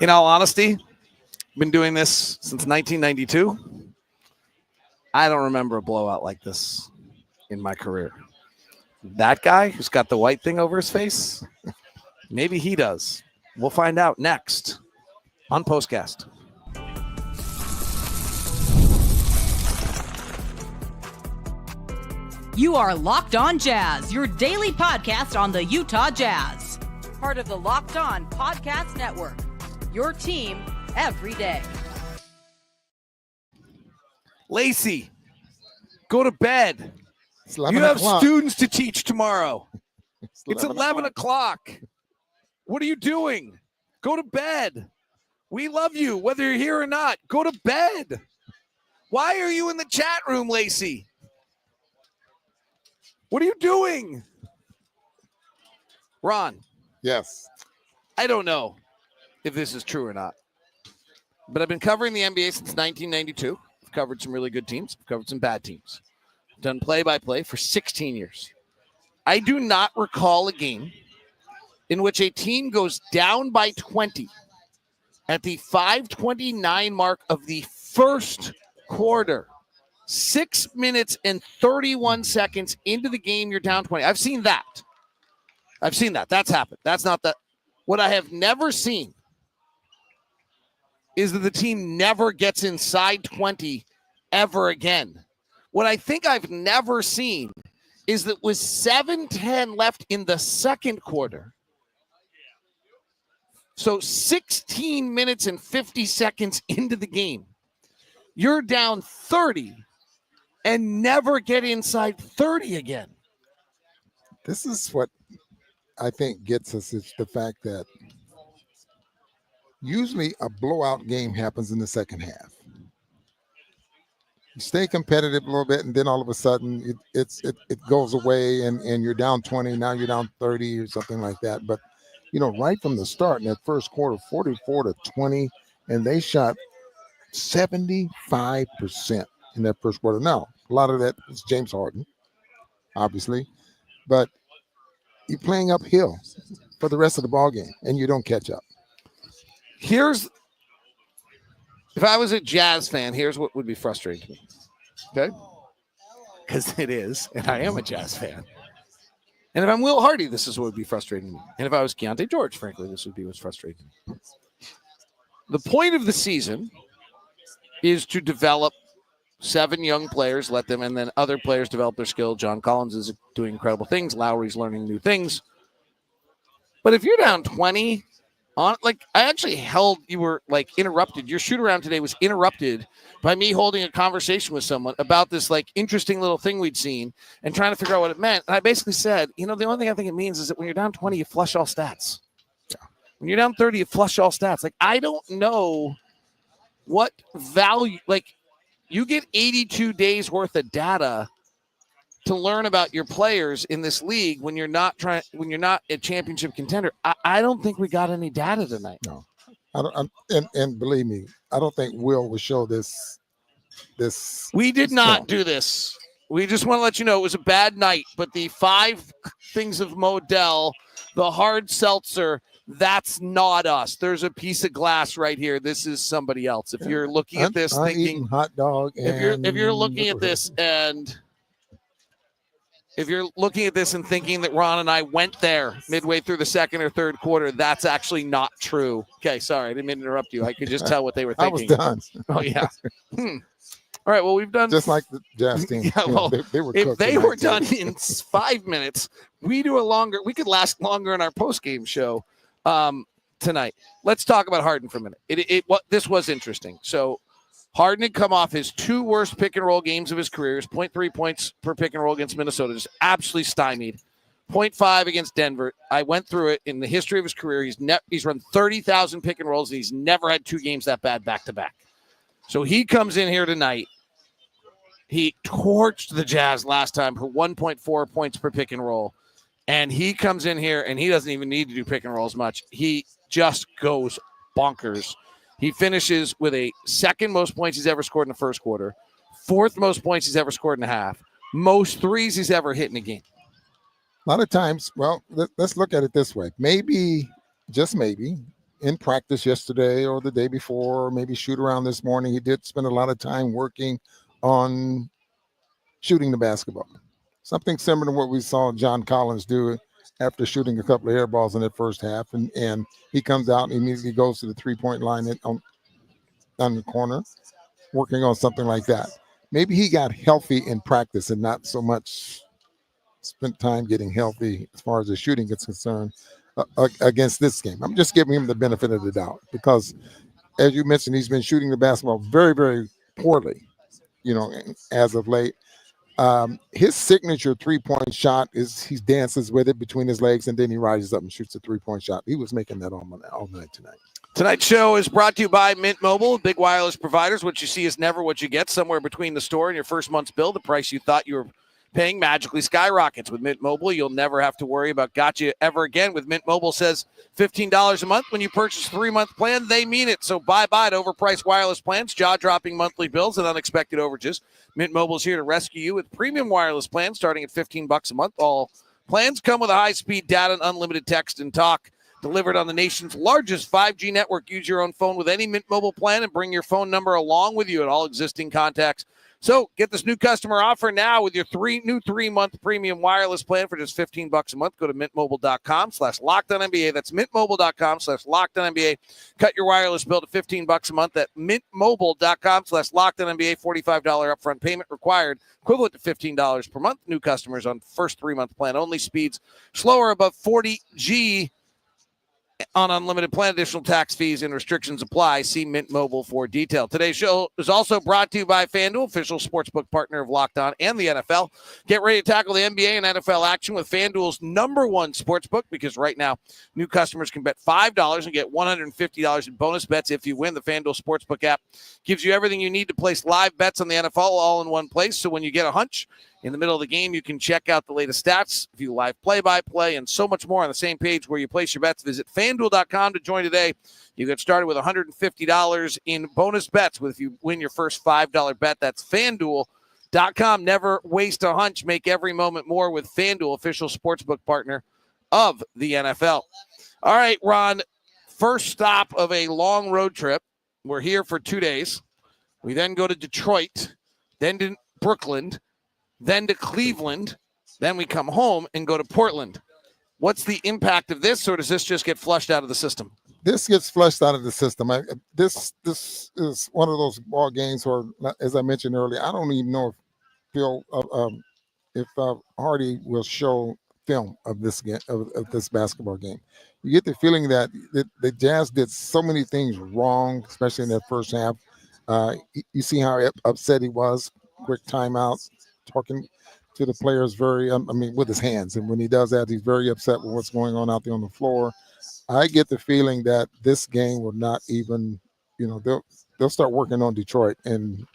In all honesty, I've been doing this since 1992. I don't remember a blowout like this in my career. That guy who's got the white thing over his face, maybe he does. We'll find out next on POSTCAST. You are Locked On Jazz, your daily podcast on the Utah Jazz. Part of the Locked On Podcast Network, your team every day. Lacy, go to bed. You have students to teach tomorrow. It's 11 o'clock. What are you doing? Go to bed. We love you, whether you're here or not. Go to bed. Why are you in the chat room, Lacy? What are you doing? Ron. Yes. I don't know if this is true or not, but I've been covering the NBA since 1992. I've covered some really good teams. I've covered some bad teams. I've done play-by-play for 16 years. I do not recall a game in which a team goes down by 20 at the 5:29 mark of the first quarter. 6 minutes and 31 seconds into the game, you're down 20. I've seen that. That's happened. That's not that. What I have never seen is that the team never gets inside 20 ever again. What I think I've never seen is that with 7:10 left in the second quarter, so 16 minutes and 50 seconds into the game, you're down 30 and never get inside 30 again. This is what I think gets us, is the fact that usually a blowout game happens in the second half. You stay competitive a little bit, and then all of a sudden it goes away, and you're down 20. Now you're down 30 or something like that. But, right from the start in that first quarter, 44-20, and they shot 75% in that first quarter. Now, a lot of that is James Harden, obviously, but you're playing uphill for the rest of the ball game, and you don't catch up. If I was a Jazz fan, here's what would be frustrating to me. Okay? Because it is, and I am a Jazz fan. And if I'm Will Hardy, this is what would be frustrating to me. And if I was Keyonte George, frankly, this would be what's frustrating to me. The point of the season is to develop 7 young players, let them, and then other players develop their skill. John Collins is doing incredible things. Lowry's learning new things. But if you're down 20, I actually you were interrupted. Your shoot around today was interrupted by me holding a conversation with someone about this interesting little thing we'd seen and trying to figure out what it meant. And I basically said, the only thing I think it means is that when you're down 20, you flush all stats. Yeah. When you're down 30, you flush all stats. I don't know what value, you get 82 days worth of data to learn about your players in this league when you're not a championship contender. I don't think we got any data tonight. No, I don't. And believe me, I don't think Will show this. We did not do this. We just want to let you know it was a bad night. But the 5 things of Modell, the hard seltzer, that's not us. There's a piece of glass right here. This is somebody else. If you're looking at this thinking hot dog, if you're looking at this and if you're looking at this and thinking that Ron and I went there midway through the second or third quarter, that's actually not true. Okay, sorry, I didn't mean to interrupt you. I could just tell what they were thinking. I was done. Oh yeah. All right. Well, we've done just like the Jazz team. Yeah, well, they were if they were done in 5 minutes, we could last longer in our post-game show tonight. Let's talk about Harden for a minute. This was interesting. So Harden had come off his 2 worst pick and roll games of his career. His 0.3 points per pick and roll against Minnesota, just absolutely stymied. 0.5 against Denver. I went through it in the history of his career. He's run 30,000 pick and rolls, and he's never had 2 games that bad back to back. So he comes in here tonight. He torched the Jazz last time for 1.4 points per pick and roll. And he comes in here, and he doesn't even need to do pick and rolls much. He just goes bonkers. He finishes with a 2nd most points he's ever scored in the first quarter, 4th most points he's ever scored in a half, most threes he's ever hit in a game. A lot of times, well, let's look at it this way. Maybe, just maybe, in practice yesterday or the day before, or maybe shoot around this morning. He did spend a lot of time working on shooting the basketball. Something similar to what we saw John Collins do after shooting a couple of air balls in that first half. And he comes out and immediately goes to the three-point line on the corner, working on something like that. Maybe he got healthy in practice and not so much spent time getting healthy as far as the shooting is concerned against this game. I'm just giving him the benefit of the doubt because, as you mentioned, he's been shooting the basketball very, very poorly, as of late. His signature three-point shot is he dances with it between his legs and then he rises up and shoots a three-point shot. He was making that all night tonight. Tonight's show is brought to you by Mint Mobile, big wireless providers. What you see is never what you get. Somewhere between the store and your first month's bill, the price you thought you were paying magically skyrockets. With Mint Mobile, you'll never have to worry about gotcha ever again. With Mint Mobile says $15 a month when you purchase a 3-month plan, they mean it. So bye-bye to overpriced wireless plans, jaw-dropping monthly bills, and unexpected overages. Mint Mobile is here to rescue you with premium wireless plans starting at $15 a month. All plans come with a high-speed data and unlimited text and talk delivered on the nation's largest 5G network. Use your own phone with any Mint Mobile plan and bring your phone number along with you at all existing contacts. So get this new customer offer now with your new 3-month premium wireless plan for just $15 a month. Go to mintmobile.com/LockedOnNBA. That's mintmobile.com/LockedOnNBA. Cut your wireless bill to $15 a month at mintmobile.com/LockedOnNBA. $45 upfront payment required, equivalent to $15 per month. New customers on first 3-month plan only. Speeds slower above 40G on unlimited plan. Additional tax fees and restrictions apply. See Mint Mobile for detail. Today's show is also brought to you by FanDuel, official sportsbook partner of Locked On and the NFL. Get ready to tackle the NBA and NFL action with FanDuel's #1 sportsbook, because right now new customers can bet $5 and get $150 in bonus bets if you win. The FanDuel Sportsbook app gives you everything you need to place live bets on the NFL all in one place. So when you get a hunch in the middle of the game, you can check out the latest stats, view live play-by-play, and so much more on the same page where you place your bets. Visit FanDuel.com to join today. You get started with $150 in bonus bets if you win your first $5 bet. That's FanDuel.com. Never waste a hunch. Make every moment more with FanDuel, official sportsbook partner of the NFL. All right, Ron, first stop of a long road trip. We're here for 2 days. We then go to Detroit, then to Brooklyn, then to Cleveland, then we come home and go to Portland. What's the impact of this, or does this just get flushed out of the system? This gets flushed out of the system. This is one of those ball games where, as I mentioned earlier, I don't even know if Hardy will show film of this game, of this basketball game. You get the feeling that the Jazz did so many things wrong, especially in that first half. You see how upset he was. Quick timeouts, talking to the players with his hands. And when he does that, he's very upset with what's going on out there on the floor. I get the feeling that this game will not even, they'll start working on Detroit and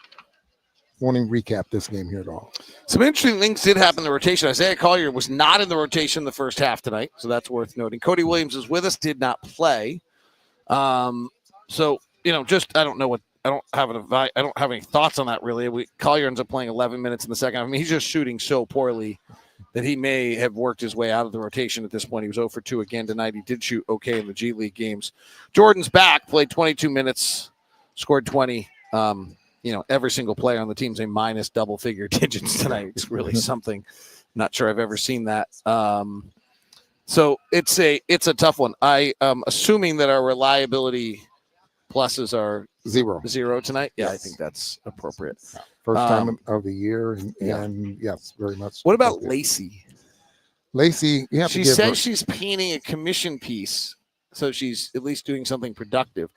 won't even recap this game here at all. Some interesting things did happen in the rotation. Isaiah Collier was not in the rotation in the first half tonight, so that's worth noting. Cody Williams is with us, did not play. I don't know what. I don't have any thoughts on that, really. Collier ends up playing 11 minutes in the second half. I mean, he's just shooting so poorly that he may have worked his way out of the rotation at this point. He was 0 for 2 again tonight. He did shoot okay in the G League games. Jordan's back, played 22 minutes, scored 20. Every single player on the team's a minus double-figure digits tonight. It's really something. Not sure I've ever seen that. So it's a tough one. I am assuming that our reliability pluses are zero tonight. Yeah, yes. I think that's appropriate. First time of the year, and yes, very much. What about Lacy? Lacy, she says she's painting a commission piece, so she's at least doing something productive.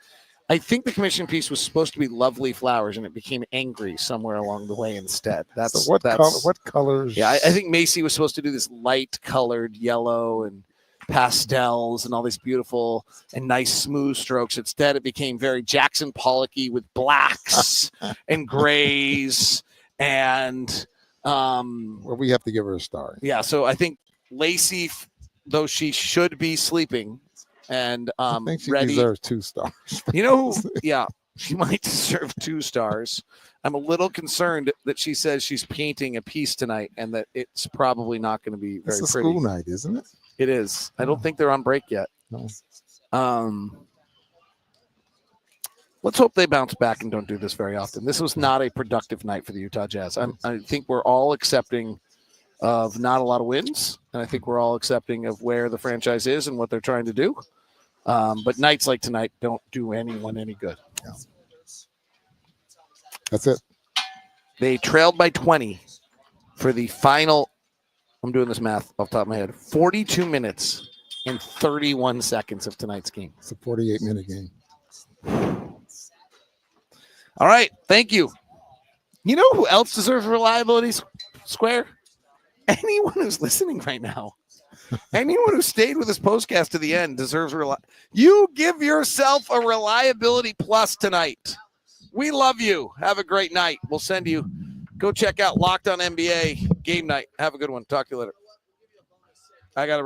I think the commission piece was supposed to be lovely flowers, and it became angry somewhere along the way instead. What colors? Yeah, I think Macy was supposed to do this light-colored yellow and pastels and all these beautiful and nice smooth strokes. Instead, it became very Jackson Pollocky with blacks and grays. And we have to give her a star. Yeah, so I think Lacy, though she should be sleeping and I think she ready, deserves 2 stars. You know who? Yeah, she might deserve 2 stars. I'm a little concerned that she says she's painting a piece tonight and that it's probably not going to be very pretty. It's a school night, isn't it? It is. I don't think they're on break yet. No. Let's hope they bounce back and don't do this very often. This was not a productive night for the Utah Jazz. I think we're all accepting of not a lot of wins, and I think we're all accepting of where the franchise is and what they're trying to do. But nights like tonight don't do anyone any good. Yeah. That's it. They trailed by 20 for the final, I'm doing this math off the top of my head, 42 minutes and 31 seconds of tonight's game. It's a 48-minute game. All right, thank you. You know who else deserves reliability square? Anyone who's listening right now. Anyone who stayed with this postcast to the end deserves You give yourself a reliability plus tonight. We love you. Have a great night. We'll send you. Go check out Locked on NBA game night. Have a good one. Talk to you later. I got to